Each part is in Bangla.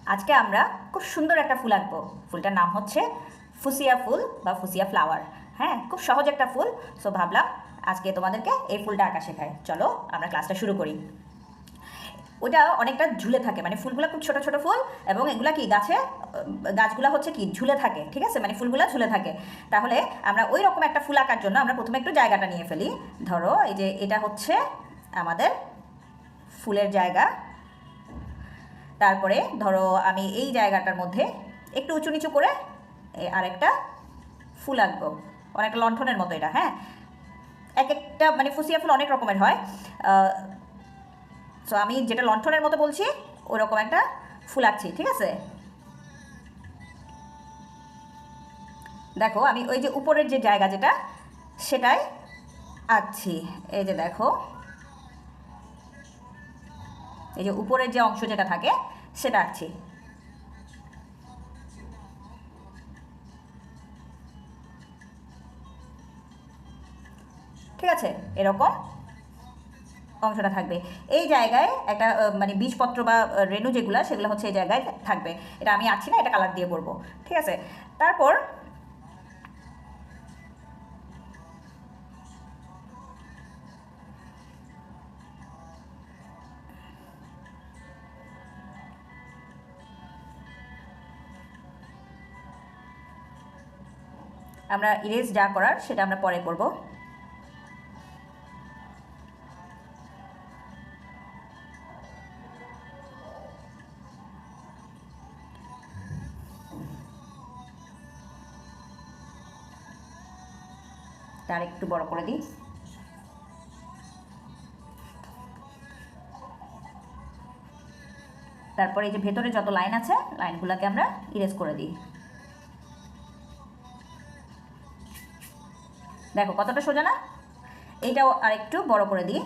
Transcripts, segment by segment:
আজকে আমরা খুব সুন্দর একটা ফুল আঁকবো। ফুলটার নাম হচ্ছে ফুসিয়া ফুল বা ফুসিয়া ফ্লাওয়ার। হ্যাঁ, খুব সহজ একটা ফুল। সো ভাবলাম আজকে তোমাদেরকে এই ফুলটা আঁকা শেখায়। চলো আমরা ক্লাসটা শুরু করি। ওটা অনেকটা ঝুলে থাকে, মানে ফুলগুলো খুব ছোট ছোট ফুল, এবং এগুলা কি গাছগুলা হচ্ছে কি ঝুলে থাকে, ঠিক আছে, মানে ফুলগুলা ঝুলে থাকে। তাহলে আমরা ওই রকম একটা ফুল আঁকার জন্য আমরা প্রথমে একটু জায়গাটা নিয়ে ফেলি। ধরো এই যে এটা হচ্ছে আমাদের ফুলের জায়গা। তারপরে ধরো আমি এই জায়গাটার মধ্যে একটু উঁচু নিচু করে আরেকটা ফুল আঁকবো, অনেকটা লণ্ঠনের মতো এটা। হ্যাঁ, এক একটা মানে ফুসিয়া ফুল অনেক রকমের হয়। সো আমি যেটা লণ্ঠনের মতো বলছি ওই রকম একটা ফুল আঁকছি, ঠিক আছে। দেখো আমি ওই যে উপরের যে জায়গা যেটা সেটাই আঁকছি। এই যে দেখো, এই যে উপরের যে অংশ যেটা থাকে সেটা আঁকছি। ঠিক আছে, এরকম অংশটা থাকবে। এই জায়গায় একটা মানে বীজপত্র বা রেণু যেগুলো সেগুলো হচ্ছে এই জায়গায় থাকবে। এটা আমি আঁকছি না, এটা কালার দিয়ে করব, ঠিক আছে। তারপর আমরা ইরেজ যা করার সেটা আমরা পরে করব। তার একটু বড় করে দিই। তারপরে এই যে ভেতরে যত লাইন আছে লাইনগুলোকে আমরা ইরেজ করে দিই। দেখো কতটা সোজা না। এইটাও আরেকটু বড় করে দিই।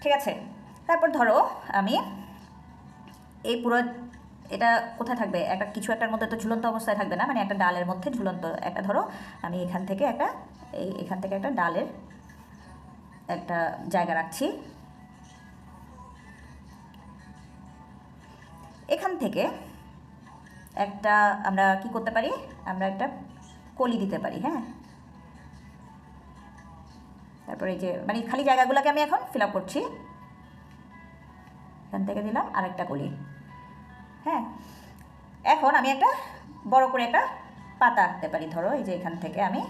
ঠিক আছে, তারপর ধরো আমি এই পুরো এটা কোথায় থাকবে, একটা কিছু একটার মধ্যে তো ঝুলন্ত অবস্থায় থাকবে না, মানে একটা ডালের মধ্যে ঝুলন্ত একটা, ধরো আমি এখান থেকে একটা ডালের একটা জায়গা রাখছি। এখান থেকে একটা আমরা কি করতে পারি, আমরা একটা কলি দিতে পারি। হ্যাঁ, তারপরে এই যে মানে খালি জায়গাগুলোকে আমি এখন ফিল আপ করছি। এখান থেকে দিলাম আরেকটা কলি। হ্যাঁ, এখন আমি একটা বড় করে একটা পাতা আঁকতে পারি। ধরো এই যে এখান থেকে আমি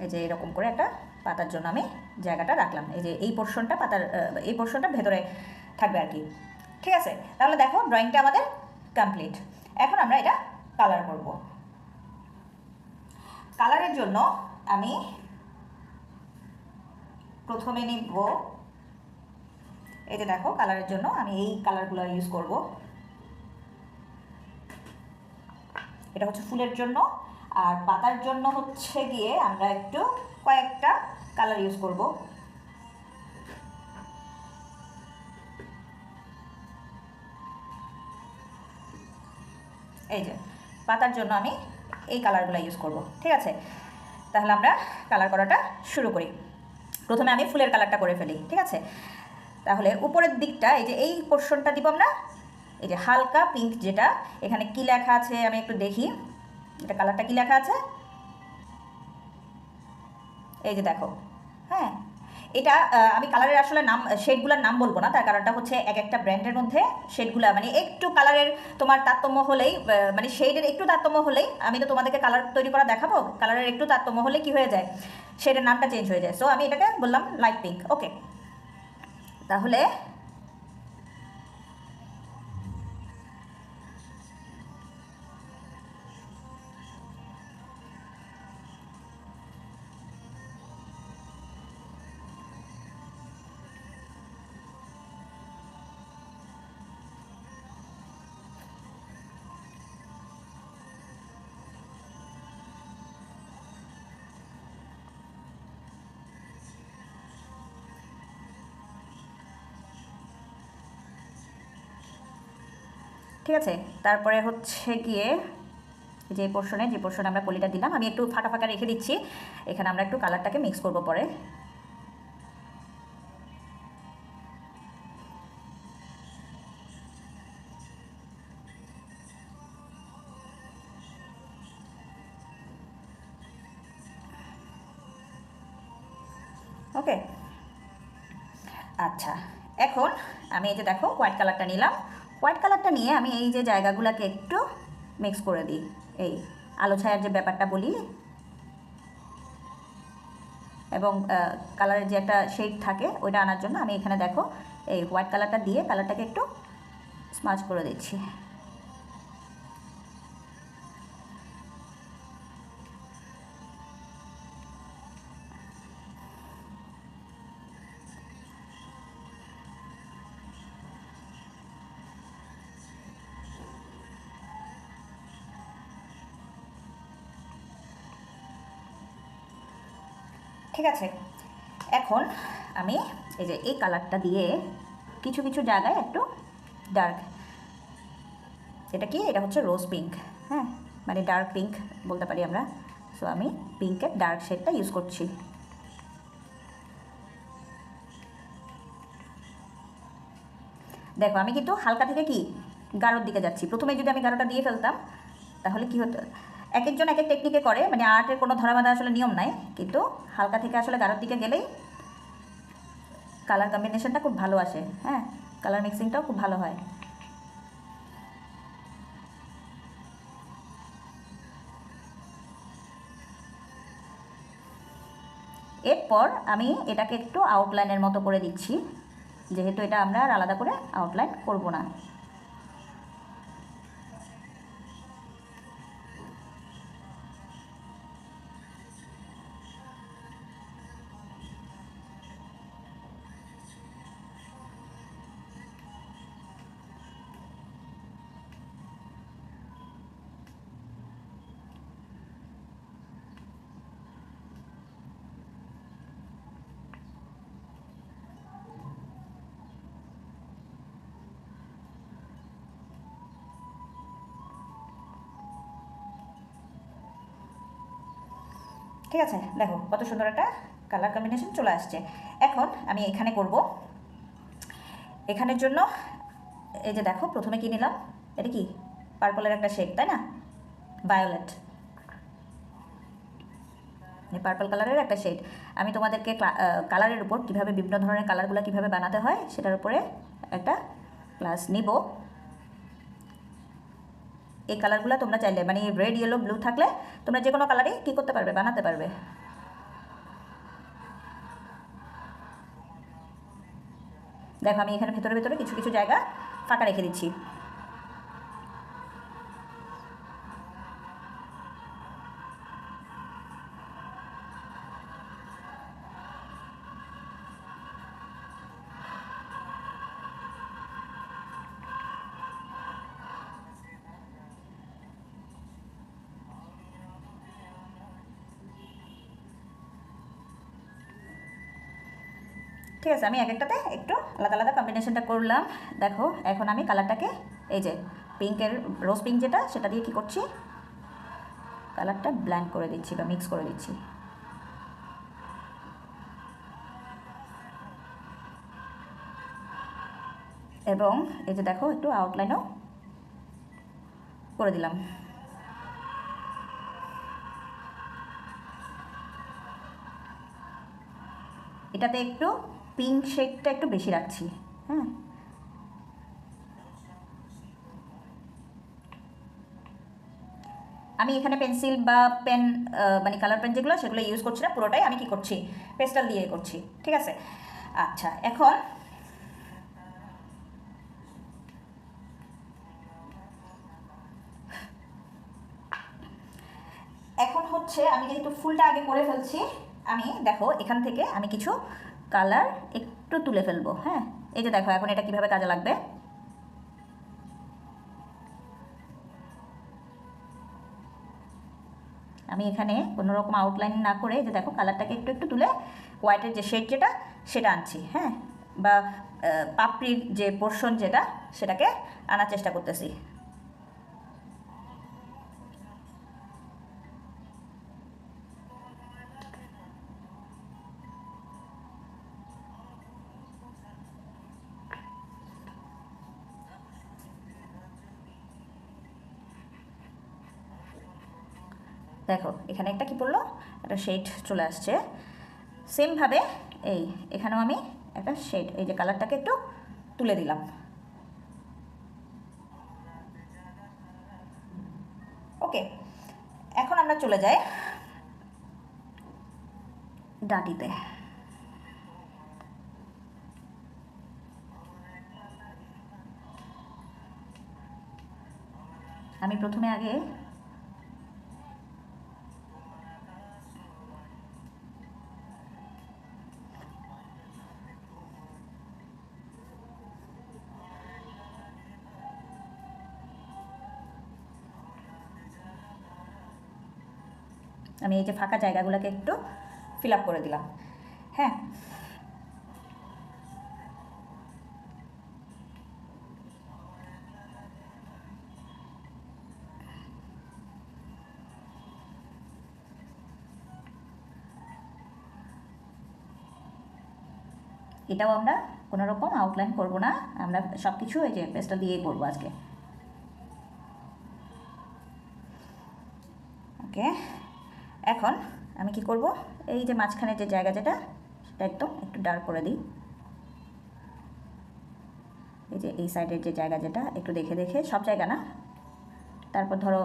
এই যে এরকম করে একটা পাতার জন্য আমি জায়গাটা রাখলাম। এই যে এই পোর্শনটা পাতার এই পোর্শনটা ভেতরে থাকবে আর কি। ঠিক আছে, তাহলে দেখো ড্রয়িংটা আমাদের কমপ্লিট। এখন আমরা এটা কালার করব। কালারের জন্য আমি প্রথমে নিব, এই যে দেখো কালারের জন্য আমি এই কালারগুলো ইউজ করব। এটা হচ্ছে ফুলের জন্য, আর পাতার জন্য হচ্ছে গিয়ে আমরা একটু কয়েকটা কালার ইউজ করব। এই যে পাতার জন্য আমি এই কালারগুলো ইউজ করব। ঠিক আছে, তাহলে আমরা কালার করাটা শুরু করি। প্রথমে আমি ফুলের কালারটা করে ফেলি। ঠিক আছে, তাহলে উপরের দিকটা এই যে এই পোর্শনটা দিব আমরা, এই যে হালকা পিঙ্ক, যেটা এখানে কি লেখা আছে আমি একটু দেখি, এটা কালারটা কি লেখা আছে, এই যে দেখো। হ্যাঁ, এটা আমি কালারের আসলে নাম শেডগুলোর নাম বলবো না, তার কারণটা হচ্ছে এক একটা ব্র্যান্ডের মধ্যে শেডগুলো মানে একটু কালারের তোমার তারতম্য হলেই, মানে শেডের একটু তারতম্য হলেই, আমি তো তোমাদেরকে কালার তৈরি করা দেখাবো, কালারের একটু তারতম্য হলে কি হয়ে যায়, শেডের নামটা চেঞ্জ হয়ে যায়। সো আমি এটাকে বললাম লাইট পিঙ্ক। ওকে, তাহলে ঠিক আছে। তারপরে হচ্ছে গিয়ে যে পোর্শনে আমরা পলিটা দিলাম, আমি একটু ফাঁকা ফাঁকা রেখে দিচ্ছি, এখানে আমরা একটু কালারটাকে মিক্স করব পরে। ওকে, আচ্ছা এখন আমি এই যে দেখো হোয়াইট কালারটা নিলাম, হোয়াইট কালারটা নিয়ে আমি এই যে জায়গাগুলোকে একটু মিক্স করে দিই, এই আলো ছায়ার যে ব্যাপারটা বলি এবং কালারের যে একটা শেড থাকে ওইটা আনার জন্য আমি এখানে দেখো এই হোয়াইট কালারটা দিয়ে কালারটাকে একটু স্মাচ করে দিচ্ছি। ঠিক আছে, এখন আমি এই যে এই কালারটা দিয়ে কিছু কিছু জায়গায় একটু ডার্ক, এটা হচ্ছে রোজ পিঙ্ক, হ্যাঁ মানে ডার্ক পিঙ্ক বলতে পারি আমরা। সো আমি পিঙ্কের ডার্ক শেডটা ইউজ করছি। দেখো আমি কিন্তু হালকা থেকে কি গাঢ়র দিকে যাচ্ছি। প্রথমে যদি আমি গাঢ়টা দিয়ে ফেলতাম তাহলে কি হতো, এক একজন এক এক টেকনিকে করে, মানে আর্টের কোনো ধরাবাঁধা আসলে নিয়ম নাই, কিন্তু হালকা থেকে আসলে গাঢ়র দিকে গেলেই কালার কম্বিনেশনটা খুব ভালো আসে, হ্যাঁ কালার মিক্সিংটাও খুব ভালো হয়। এরপর আমি এটাকে একটু আউটলাইনের মতো করে দিচ্ছি, যেহেতু এটা আমরা আর আলাদা করে আউটলাইন করব না। ঠিক আছে, দেখো কত সুন্দর একটা কালার কম্বিনেশন চলে আসছে। এখন আমি এখানে করব, এখানের জন্য এই যে দেখো প্রথমে কি নিলাম, এটা কি পার্পলের একটা শেড তাই না, ভায়োলেট, পার্পল কালারের একটা শেড। আমি তোমাদেরকে কালারের উপর কীভাবে বিভিন্ন ধরনের কালারগুলো কীভাবে বানাতে হয় সেটার উপরে একটা ক্লাস নিব। এই কালারগুলো তোমরা চাইলে মানে রেড ইয়েলো ব্লু থাকলে তোমরা যে কোনো কালারই কী করতে পারবে, বানাতে পারবে। দেখো আমি এখানে ভেতরে ভেতরে কিছু কিছু জায়গা ফাঁকা রেখে দিচ্ছি। ঠিক আছে, আমি এক একটাতে একটু আলাদা আলাদা কম্বিনেশনটা করলাম। দেখো এখন আমি কালারটাকে এই যে পিঙ্কের রোজ পিঙ্ক যেটা সেটা দিয়ে কি করছি, কালারটা ব্ল্যান্ড করে দিচ্ছি বা মিক্স করে দিচ্ছি। এবং এই যে দেখো একটু আউটলাইনও করে দিলাম। এটাতে একটু পিঙ্ক শেডটা একটু বেশি রাখছি, হ্যাঁ আমি এখানে পেন্সিল বা পেন মানে কালার পেন যেগুলো সেগুলো ইউজ করছি না, পুরোটাই আমি কি করছি পেস্টেল দিয়ে করছি। ঠিক আছে, আচ্ছা এখন হচ্ছে আমি যেহেতু ফুলটা আগে করে ফেলছি, আমি দেখো এখান থেকে আমি কিছু কালার একটু তুলে ফেলবো। হ্যাঁ এই যে দেখো এখন এটা কিভাবে কাজে লাগবে। আমি এখানে কোনো রকম আউটলাইন না করে যে দেখো কালারটাকে একটু একটু তুলে হোয়াইটের যে শেড যেটা সেটা আনছি, হ্যাঁ বা পাপড়ির যে পোর্শন যেটা সেটাকে আনার চেষ্টা করতেছি। দেখো এখানে একটা কি পড়লো, একটা শেড চলে আসছে। সেমভাবে এই এখানেও আমি একটা শেড, এই যে কালারটাকে একটু তুলে দিলাম। ওকে, এখন আমরা চলে যাই ডাঁটিতে। আমি প্রথমে আগে আমি এই যে ফাঁকা জায়গাগুলোকে একটু ফিল আপ করে দিলাম। হ্যাঁ, এটাও আমরা কোনো রকম আউটলাইন করব না, আমরা সব কিছু এই যে পেস্টেল দিয়েই করবো আজকে। ওকে, এখন আমি কি করব, এই যে মাঝখানে যে জায়গা যেটা সেটা একদম একটু ডার্ক করে দিই। এই যে এই সাইডের যে জায়গা যেটা একটু দেখে দেখে, সব জায়গা না। তারপর ধরো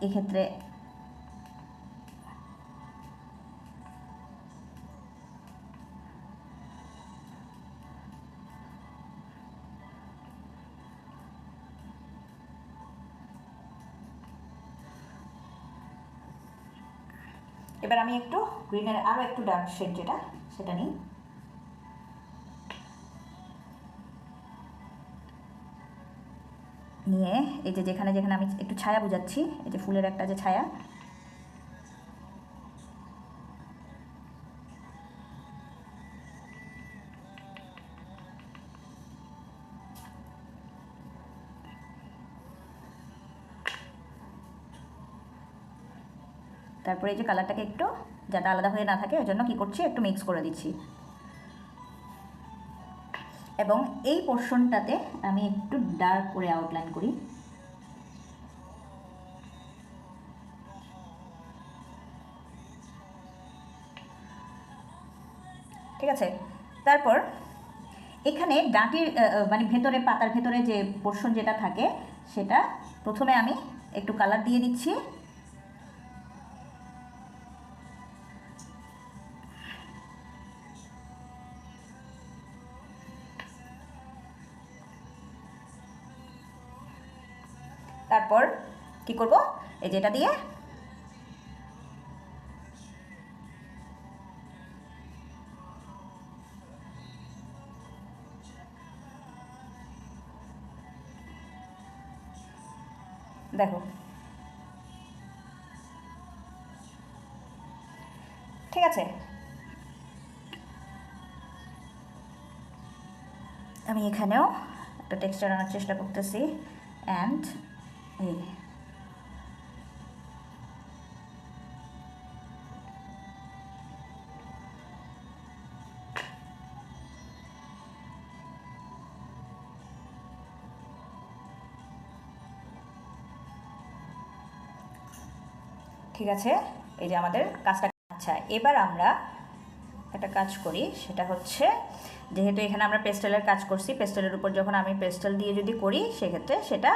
এক্ষেত্রে এবার আমি একটু গ্রিনের আরও একটু ডার্ক শেড যেটা সেটা নিই। নিয়ে এই যে যেখানে যেখানে আমি একটু ছায়া বোঝাচ্ছি, এই যে ফুলের একটা যে ছায়া, তারপরে এই যে কালারটাকে একটু যাতে আলাদা হয়ে না থাকে ওই জন্য কী করছি, একটু মিক্স করে দিচ্ছি। এবং এই পোর্শনটাতে আমি একটু ডার্ক করে আউটলাইন করি। ঠিক আছে, তারপর এখানে ডাঁটির মানে ভেতরে পাতার ভেতরে যে পোর্শন যেটা থাকে সেটা প্রথমে আমি একটু কালার দিয়ে দিচ্ছি। তারপর কি করব, এই যেটা দিয়ে দেখো, ঠিক আছে। আমি এখানেও একটা টেক্সচার আনার চেষ্টা করতেছি। অ্যান্ড এই ঠিক আছে, এই যে আমাদের কাজটা। আচ্ছা, এবার আমরা একটা কাজ করি, সেটা হচ্ছে যেহেতু এখানে আমরা পেস্টেলের কাজ করছি, পেস্টেলের উপর যখন আমি পেস্টেল দিয়ে যদি করি সেক্ষেত্রে সেটা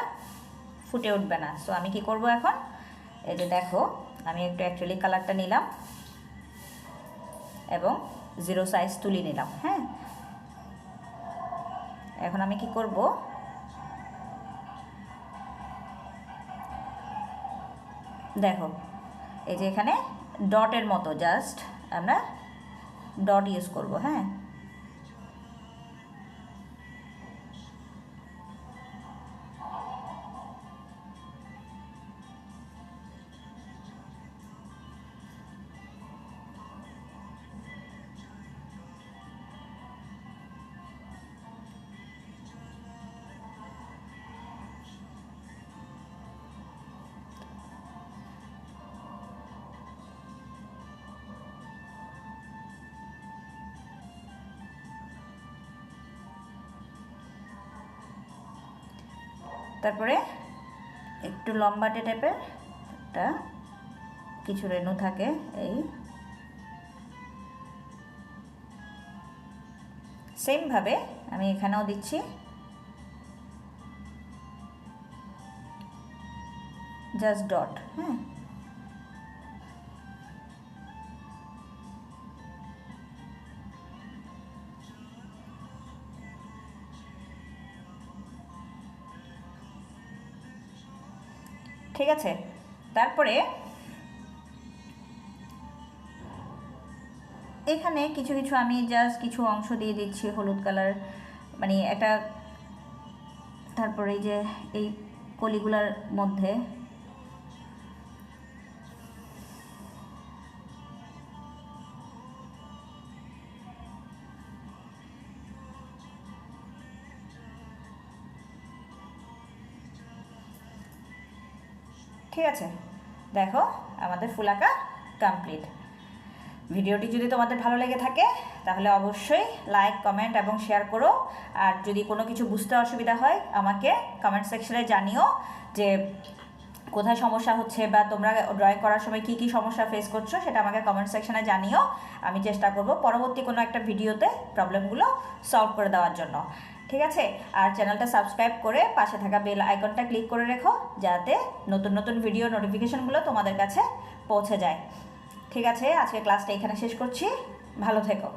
ফুটে উঠবে না। সো আমি কি করব এখন, এই যে দেখো আমি একটু অ্যাক্রিলিক কালারটা নিলাম এবং 0 সাইজ তুলি নিলাম। হ্যাঁ, এখন আমি কি করব, দেখো এই যে এখানে ডটের মতো জাস্ট আমরা ডট ইউজ করব। হ্যাঁ, তারপরে একটু লম্বাটে টাইপের একটা কিছু রেণু থাকে, এই সেম ভাবে আমি এখানেও দিচ্ছি। জাস্ট ডট, হ্যাঁ, ঠিক আছে। তারপরে এখানে কিছু কিছু আমি জাস্ট কিছু অংশ দিয়ে দিচ্ছি হলুদ কালার, মানে একটা, তারপরে এই যে এই কলিগুলার মধ্যে ঠিক আছে। দেখো আমাদের ফুল আঁকা কমপ্লিট। ভিডিওটি যদি তোমাদের ভালো লেগে থাকে তাহলে অবশ্যই লাইক, কমেন্ট এবং শেয়ার করো। আর যদি কোনো কিছু বুঝতে অসুবিধা হয় আমাকে কমেন্ট সেকশনে জানিও যে কোথায় সমস্যা হচ্ছে, বা তোমরা ড্রয়িং করার সময় কী কী সমস্যা ফেস করছো সেটা আমাকে কমেন্ট সেকশনে জানিও। আমি চেষ্টা করব পরবর্তী কোনো একটা ভিডিওতে প্রবলেমগুলো সলভ করে দেওয়ার জন্য, ঠিক আছে। আর চ্যানেলটা সাবস্ক্রাইব করে পাশে থাকা বেল আইকনটা ক্লিক করে রেখো, যাতে নতুন নতুন ভিডিও নোটিফিকেশনগুলো তোমাদের কাছে পৌঁছে যায়, ঠিক আছে। আজকে ক্লাসটা এখানে শেষ করছি, ভালো থেকো।